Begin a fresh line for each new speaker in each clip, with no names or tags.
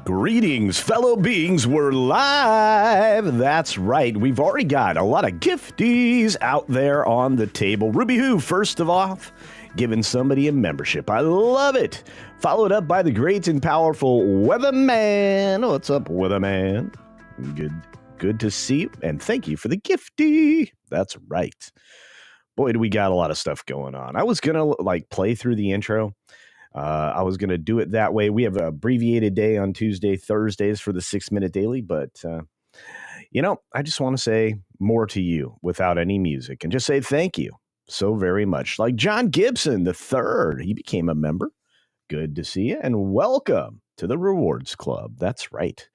Greetings, fellow beings. We're live. That's right. We've already got a lot of gifties out there on the table. Ruby Who, first of all, giving somebody a membership. I love it. Followed up by the great and powerful Weatherman. What's up, Weatherman? Good to see you. And thank you for the gifty. That's right. Boy, do we got a lot of stuff going on. I was going to play through the intro. I was going to do it that way. We have an abbreviated day on Tuesday, Thursdays for the 6-minute daily. But, I just want to say more to you without any music and just say thank you so very much. Like John Gibson, the third, he became a member. Good to see you and welcome to the Rewards Club. That's right.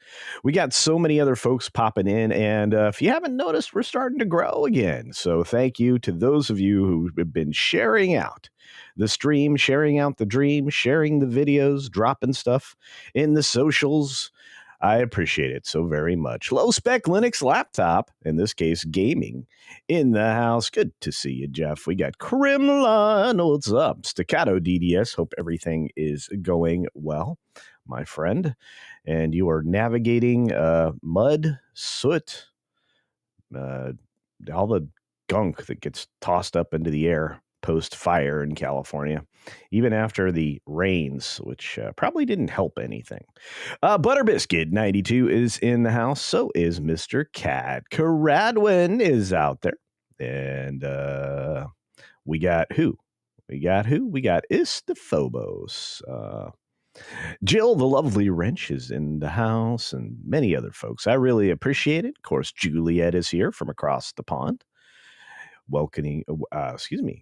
We got so many other folks popping in. And if you haven't noticed, we're starting to grow again. So thank you to those of you who have been sharing out the stream, sharing out the dream, sharing the videos, dropping stuff in the socials. I appreciate it so very much. Low spec Linux laptop, in this case, gaming in the house. Good to see you, Jeff. We got Kremlin. What's up? Staccato DDS. Hope everything is going well, my friend. And you are navigating mud, soot, all the gunk that gets tossed up into the air post-fire in California, even after the rains, which probably didn't help anything. Butterbiscuit92 is in the house. So is Mr. Cat. Caradwin is out there. And we got who? We got Istophobos. Jill, the lovely wrench, is in the house, and many other folks. I really appreciate it. Of course, Juliet is here from across the pond.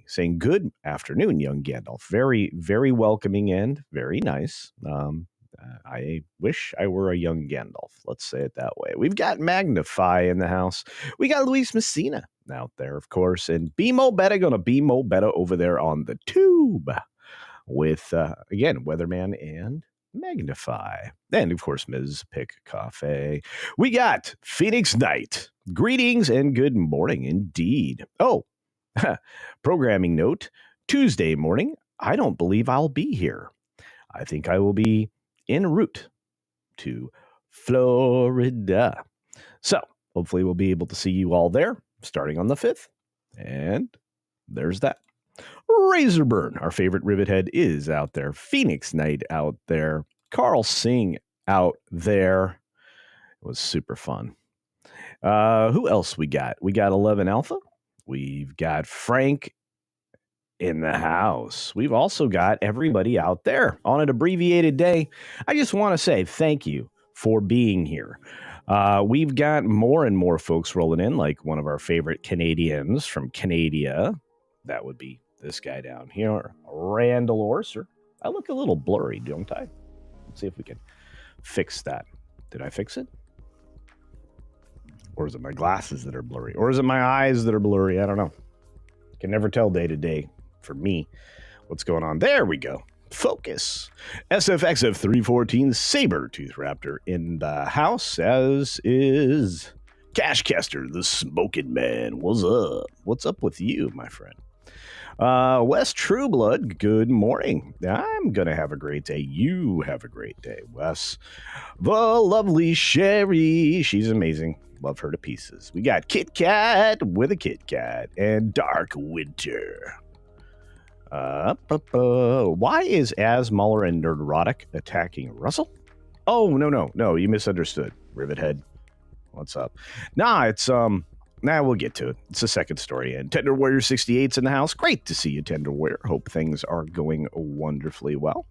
Saying good afternoon, young Gandalf. Very, very welcoming and very nice. I wish I were a young Gandalf. Let's say it that way. We've got Magnify in the house. We got Luis Messina out there, of course, and BMO Beta gonna BMO Beta over there on the tube with again Weatherman and Magnify, and of course Ms. Pick Cafe. We got Phoenix Knight. Greetings and good morning indeed. Oh, programming note, Tuesday morning, I don't believe I'll be here. I think I will be en route to Florida. So hopefully we'll be able to see you all there starting on the 5th. And there's that. Razorburn, our favorite rivet head, is out there. Phoenix Knight out there. Carl Singh out there. It was super fun. Who else we got? We got 11 Alpha. We've got Frank in the house. We've also got everybody out there on an abbreviated day. I just want to say thank you for being here. We've got more and more folks rolling in, like one of our favorite Canadians from Canada. That would be this guy down here, Randall Orser. I look a little blurry, don't I? Let's see if we can fix that. Did I fix it? Or is it my glasses that are blurry? Or is it my eyes that are blurry? I don't know. Can never tell day to day for me what's going on. There we go. Focus. SFXF314 Saber-Tooth Raptor in the house, as is Cashcaster, the Smoking Man. What's up? What's up with you, my friend? Wes Trueblood, good morning. I'm going to have a great day. You have a great day, Wes. The lovely Sherry, she's amazing. Love her to pieces. We got Kit Kat with a Kit Kat and Dark Winter. Why is Az, Muller, and Nerdrotic attacking Russell? Oh, no, you misunderstood, Rivethead. What's up? We'll get to it. It's the second story. And Tender Warrior 68's in the house. Great to see you, Tender Warrior. Hope things are going wonderfully well.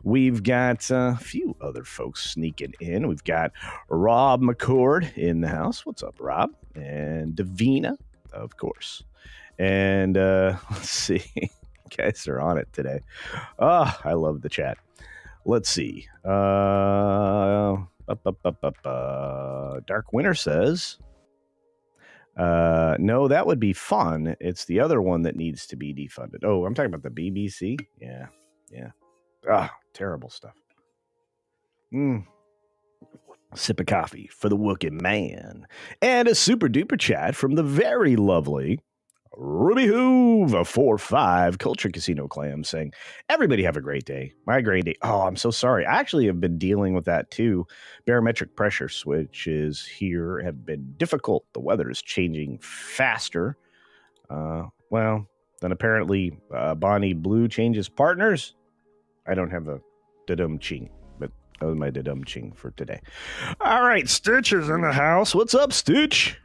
We've got a few other folks sneaking in. We've got Rob McCord in the house. What's up, Rob? And Davina, of course. And let's see. You guys are on it today. Oh, I love the chat. Let's see. Dark Winter says... no, that would be fun. It's the other one that needs to be defunded. Oh, I'm talking about the BBC? Yeah. Terrible stuff. Sip of coffee for the working man. And a super duper chat from the very lovely Ruby Who Groove 4-5 Culture Casino Clam saying, everybody have a great day. My great day. Oh, I'm so sorry. I actually have been dealing with that too. Barometric pressure switches here have been difficult. The weather is changing faster. Well, then apparently Bonnie Blue changes partners. I don't have a da-dum ching, but that was my da-dum ching for today. All right, Stitch is in the house. What's up, Stitch?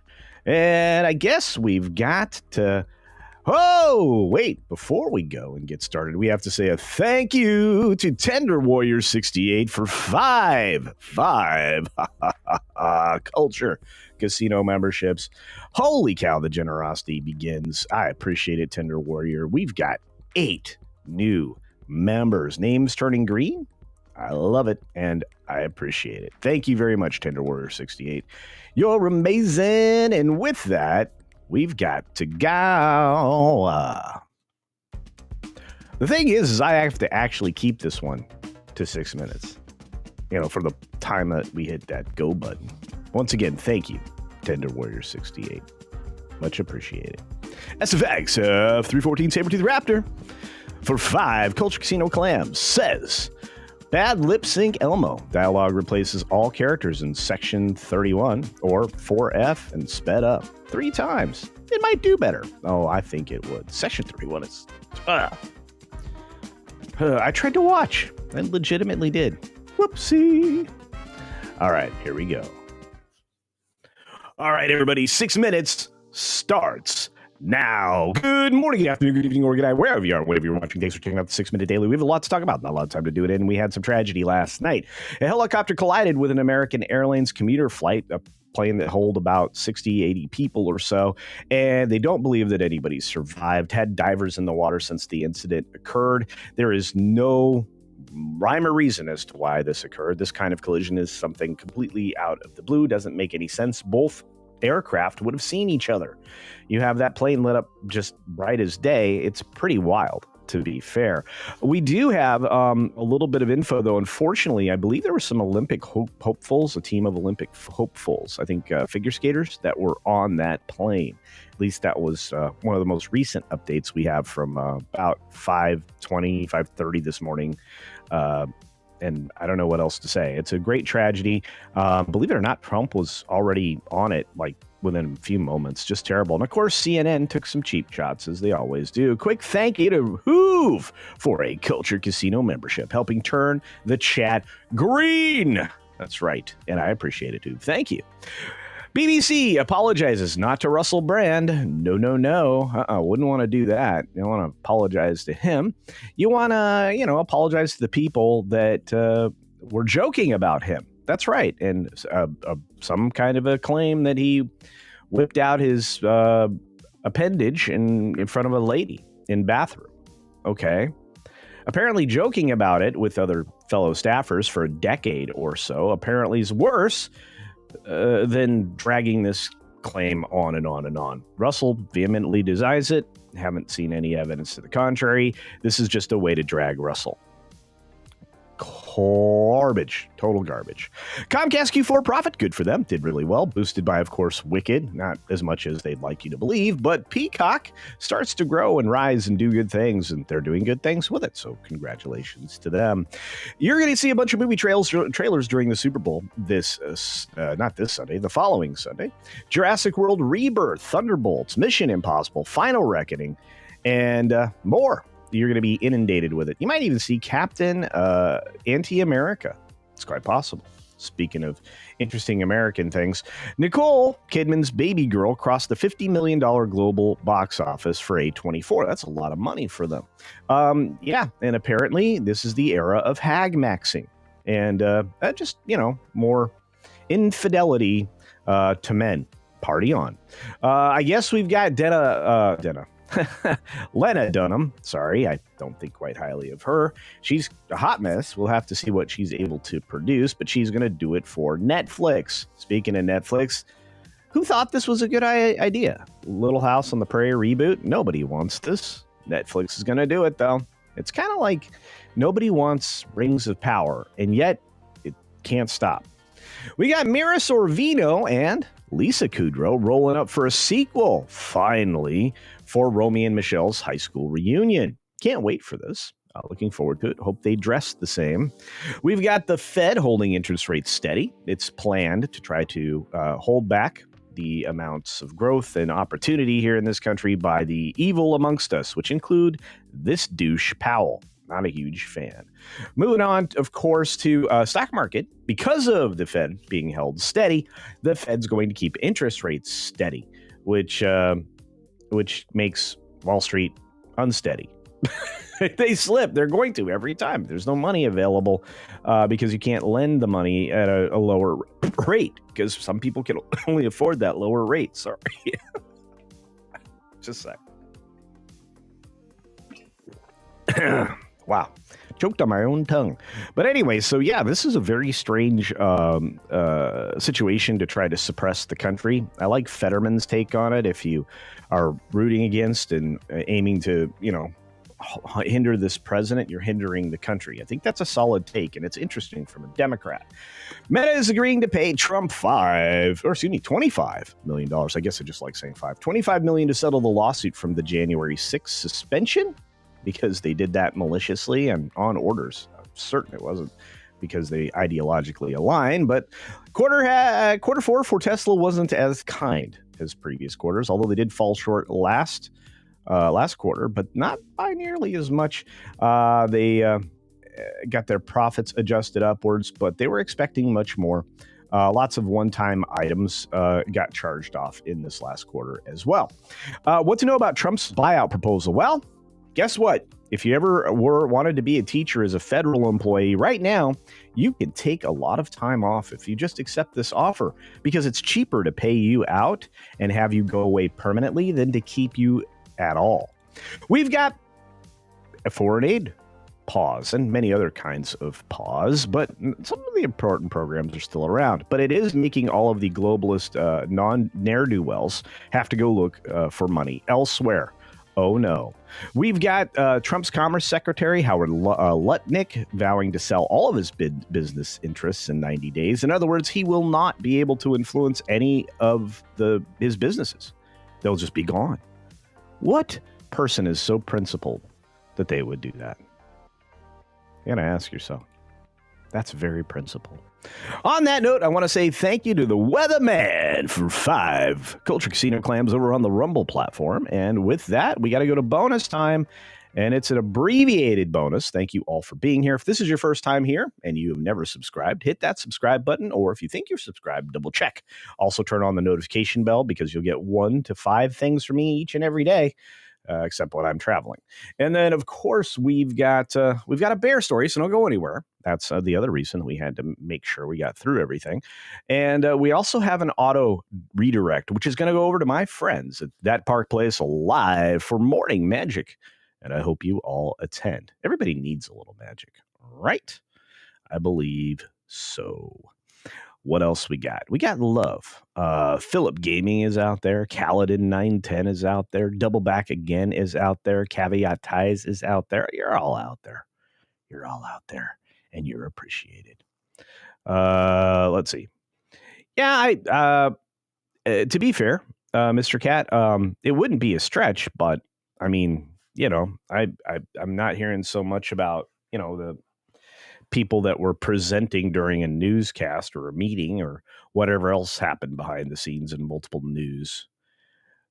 And I guess we've got to... Oh, wait, before we go and get started, we have to say a thank you to Tender Warrior 68 for five Culture Casino memberships. Holy cow, the generosity begins. I appreciate it, Tender Warrior. We've got 8 new members. Names turning green. I love it, and I appreciate it. Thank you very much, Tender Warrior 68. You're amazing, and with that, we've got to go. The thing is I have to actually keep this one to 6 minutes, for the time that we hit that go button. Once again, thank you, Tender Warrior 68. Much appreciated. SFX 314 Sabertooth Raptor for 5 Culture Casino Clams says, bad lip sync Elmo. Dialogue replaces all characters in section 31 or 4F and sped up 3 times. It might do better. Oh, I think it would. Section 31 is... I tried to watch. I legitimately did. Whoopsie. All right, here we go. All right, everybody. 6 minutes starts now. Good morning, good afternoon, good evening, or good night, wherever you are, whatever you're watching. Thanks for checking out the 6 Minute Daily. We have a lot to talk about, not a lot of time to do it in. We had some tragedy last night. A helicopter collided with an American Airlines commuter flight, a plane that hold about 60, 80 people or so, and they don't believe that anybody survived. Had divers in the water since the incident occurred. There is no rhyme or reason as to why this occurred. This kind of collision is something completely out of the blue, doesn't make any sense. Both aircraft would have seen each other. You have that plane lit up just bright as day. It's pretty wild, to be fair. We do have a little bit of info, though. Unfortunately, I believe there were some Olympic hopefuls, a team of Olympic hopefuls, I think figure skaters that were on that plane. At least that was one of the most recent updates we have from about 5:20, 5:30 this morning. And I don't know what else to say. It's a great tragedy. Believe it or not, Trump was already on it like within a few moments. Just terrible. And of course, CNN took some cheap shots, as they always do. Quick thank you to Hoove for a Culture Casino membership, helping turn the chat green. That's right. And I appreciate it, Hoove. Thank you. BBC apologizes not to Russell Brand. No. Wouldn't want to do that. You don't want to apologize to him. You want to, apologize to the people that were joking about him. That's right. And some kind of a claim that he whipped out his appendage in front of a lady in bathroom. Okay. Apparently joking about it with other fellow staffers for a decade or so apparently is worse than dragging this claim on and on and on. Russell vehemently denies it. Haven't seen any evidence to the contrary. This is just a way to drag Russell. Garbage. Total garbage. Comcast Q4 profit, good for them. Did really well. Boosted by, of course, Wicked. Not as much as they'd like you to believe, but Peacock starts to grow and rise and do good things, and they're doing good things with it, so congratulations to them. You're going to see a bunch of movie trailers during the Super Bowl not this Sunday, the following Sunday. Jurassic World Rebirth, Thunderbolts, Mission Impossible, Final Reckoning, and more. You're going to be inundated with it. You might even see Captain Anti-America. It's quite possible. Speaking of interesting American things, Nicole Kidman's Babygirl crossed the $50 million global box office for A24. That's a lot of money for them. And apparently this is the era of hag maxing. And just, more infidelity to men. Party on. I guess we've got Lena Dunham. Sorry, I don't think quite highly of her. She's a hot mess. We'll have to see what she's able to produce, but she's going to do it for Netflix. Speaking of Netflix, who thought this was a good idea? Little House on the Prairie reboot? Nobody wants this. Netflix is going to do it, though. It's kind of like nobody wants Rings of Power, and yet it can't stop. We got Mira Sorvino and Lisa Kudrow rolling up for a sequel, finally, for Romy and Michele's high school reunion. Can't wait for this. Looking forward to it. Hope they dress the same. We've got the Fed holding interest rates steady. It's planned to try to hold back the amounts of growth and opportunity here in this country by the evil amongst us, which include this douche Powell. Not a huge fan. Moving on, of course, to stock market. Because of the Fed being held steady, the Fed's going to keep interest rates steady, which makes Wall Street unsteady. They slip. They're going to every time. There's no money available because you can't lend the money at a lower rate because some people can only afford that lower rate. Sorry. Just a sec. Wow. Choked on my own tongue. But anyway, so yeah, this is a very strange situation to try to suppress the country. I like Fetterman's take on it. If you are rooting against and aiming to, hinder this president, you're hindering the country. I think that's a solid take, and it's interesting from a Democrat. Meta is agreeing to pay Trump $25 million. I guess I just like saying $25 million to settle the lawsuit from the January 6th suspension, because they did that maliciously and on orders. I'm certain it wasn't because they ideologically align, but quarter four for Tesla wasn't as kind as previous quarters, although they did fall short last quarter, but not by nearly as much. They got their profits adjusted upwards, but they were expecting much more. Lots of one-time items got charged off in this last quarter as well. What to know about Trump's buyout proposal? Well, guess what? If you ever wanted to be a teacher as a federal employee, right now, you can take a lot of time off if you just accept this offer, because it's cheaper to pay you out and have you go away permanently than to keep you at all. We've got a foreign aid pause and many other kinds of pause, but some of the important programs are still around. But it is making all of the globalist ne'er-do-wells have to go look for money elsewhere. Oh no. We've got Trump's Commerce Secretary Howard Lutnick vowing to sell all of his business interests in 90 days. In other words, he will not be able to influence any of his businesses. They'll just be gone. What person is so principled that they would do that? You gotta ask yourself. That's very principled. On that note, I want to say thank you to the Weatherman for 5 Culture Casino clams over on the Rumble platform. And with that, we got to go to bonus time. And it's an abbreviated bonus. Thank you all for being here. If this is your first time here and you have never subscribed, hit that subscribe button. Or if you think you're subscribed, double check. Also turn on the notification bell, because you'll get 1 to 5 things from me each and every day. Except when I'm traveling. And then, of course, we've got a bear story, so don't go anywhere. That's the other reason we had to make sure we got through everything. And we also have an auto redirect, which is going to go over to my friends at That Park Place live for Morning Magic. And I hope you all attend. Everybody needs a little magic, right? I believe so. What else we got? We got love. Philip Gaming is out there. Kaladin 910 is out there. Double Back Again is out there. Caveat Ties is out there. You're all out there. You're all out there, and you're appreciated. Let's see. Yeah, to be fair, Mr. Cat, it wouldn't be a stretch, but I mean, I'm not hearing so much about, the people that were presenting during a newscast or a meeting or whatever else happened behind the scenes in multiple news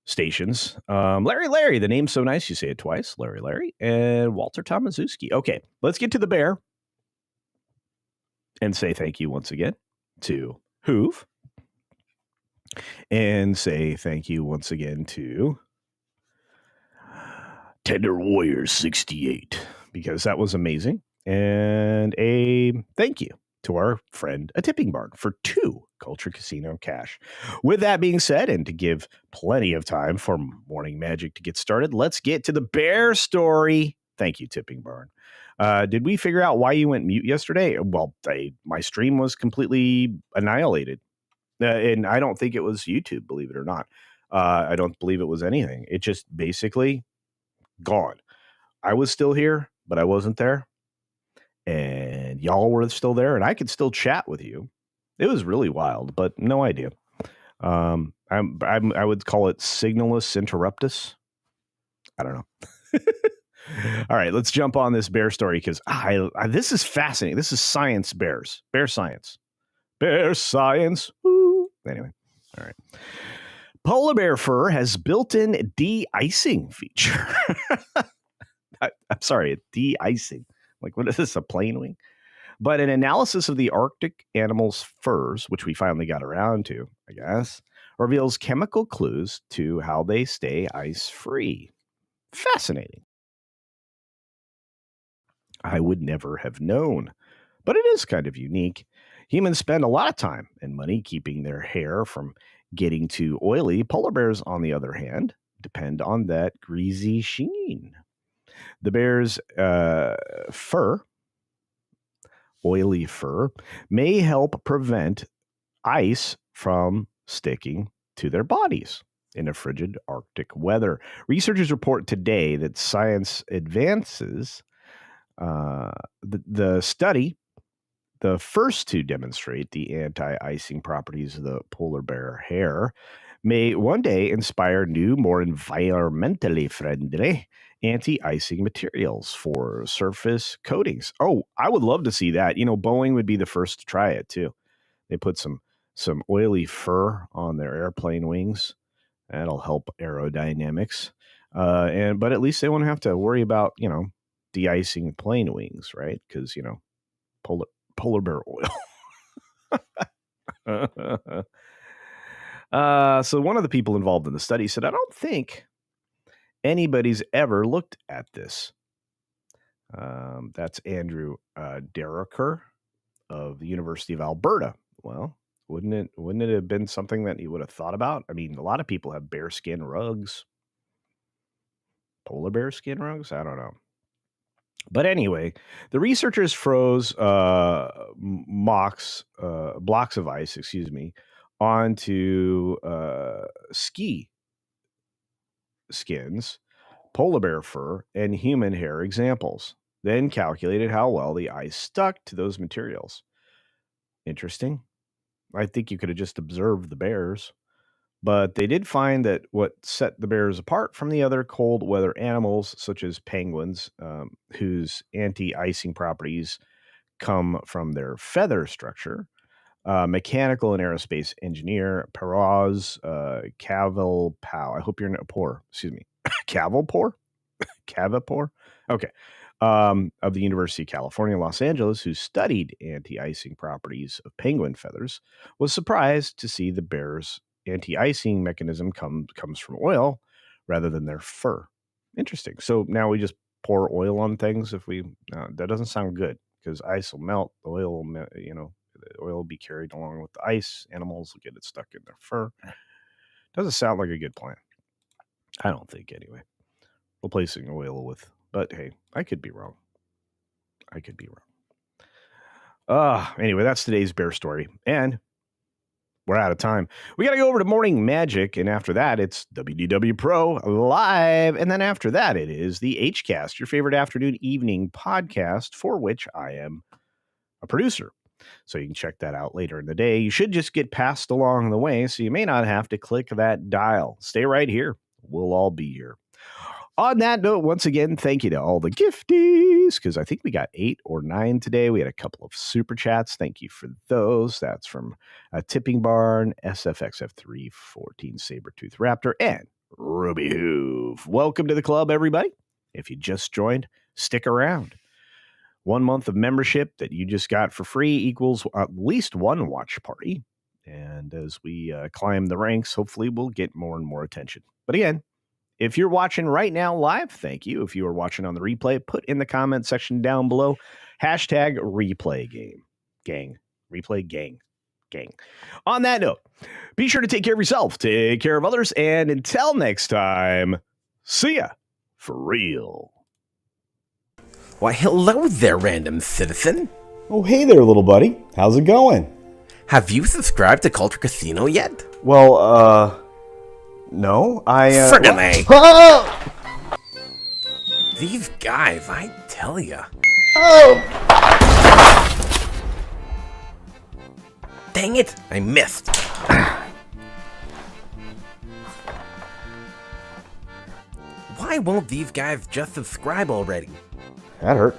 stations. Larry, the name's so nice you say it twice. Larry, and Walter Tomaszewski. Okay, let's get to the bear and say thank you once again to Hoove, and say thank you once again to Tender Warrior 68, because that was amazing. And a thank you to our friend A Tipping Barn for 2 Culture Casino cash. With that being said, and to give plenty of time for Morning Magic to get started, let's get to the bear story. Thank you, Tipping Barn. Did we figure out why you went mute yesterday? Well, my stream was completely annihilated. And I don't think it was YouTube, believe it or not. I don't believe it was anything. It just basically gone. I was still here, but I wasn't there. And y'all were still there, and I could still chat with you. It was really wild, but no idea. I would call it signalus interruptus. I don't know. All right, let's jump on this bear story because this is fascinating. This is science bears. Bear science. Bear science. Woo. Anyway, all right. Polar bear fur has built-in de-icing feature. I'm sorry, de-icing. Like, what is this, a plane wing? But an analysis of the Arctic animals' furs, which we finally got around to, I guess, reveals chemical clues to how they stay ice-free. Fascinating. I would never have known, but it is kind of unique. Humans spend a lot of time and money keeping their hair from getting too oily. Polar bears, on the other hand, depend on that greasy sheen. The bear's oily fur, may help prevent ice from sticking to their bodies in a frigid Arctic weather. Researchers report today that science advances. The study, the first to demonstrate the anti-icing properties of the polar bear hair, may one day inspire new, more environmentally friendly anti-icing materials for surface coatings. Oh, I would love to see that. You know, Boeing would be the first to try it too. They put some oily fur on their airplane wings. That'll help aerodynamics. But at least they won't have to worry about, de-icing plane wings, right? Because, polar bear oil. So one of the people involved in the study said, I don't think anybody's ever looked at this. That's Andrew Derricker of the University of Alberta. Well, wouldn't it have been something that you would have thought about? I mean, a lot of people have bear skin rugs. Polar bear skin rugs? I don't know. But anyway, the researchers froze blocks of ice, onto ski skins, polar bear fur, and human hair examples, then calculated how well the ice stuck to those materials. Interesting. I think you could have just observed the bears. But they did find that what set the bears apart from the other cold weather animals, such as penguins, whose anti-icing properties come from their feather structure, mechanical and aerospace engineer Peroz Cavalpour. I hope you're not poor. Excuse me. Cavalpour? Okay. Of the University of California, Los Angeles, who studied anti-icing properties of penguin feathers, was surprised to see the bears' anti-icing mechanism comes from oil rather than their fur. Interesting. So now we just pour oil on things. If we that doesn't sound good because ice will melt, the oil will the oil will be carried along with the ice. Animals will get it stuck in their fur. Doesn't sound like a good plan. I don't think anyway. Replacing oil with, but hey, I could be wrong. Anyway, that's today's bear story, and we're out of time. We got to go over to Morning Magic, and after that, it's WDW Pro Live. And then after that, it is the HCast, your favorite afternoon evening podcast, for which I am a producer. So you can check that out later in the day. You should just get passed along the way, so you may not have to click that dial. Stay right here. We'll all be here. On that note, once again, thank you to all the gifties, because I think we got 8 or 9 today. We had a couple of super chats. Thank you for those. That's from Tipping Barn, SFXF314, Sabertooth Raptor, and Ruby Hoove. Welcome to the club, everybody. If you just joined, stick around. 1 month of membership that you just got for free equals at least one watch party. And as we climb the ranks, hopefully we'll get more and more attention. But again, if you're watching right now live, thank you. If you are watching on the replay, put in the comment section down below, #replay gang. Replay gang. On that note, be sure to take care of yourself, take care of others, and until next time, see ya for real.
Why, hello there, random citizen.
Oh, hey there, little buddy. How's it going?
Have you subscribed to Culture Casino yet?
Well, no,
Certainly.
Oh!
These guys, I tell ya.
Oh!
Dang it, I missed. Why Why won't these guys just subscribe already?
That hurt.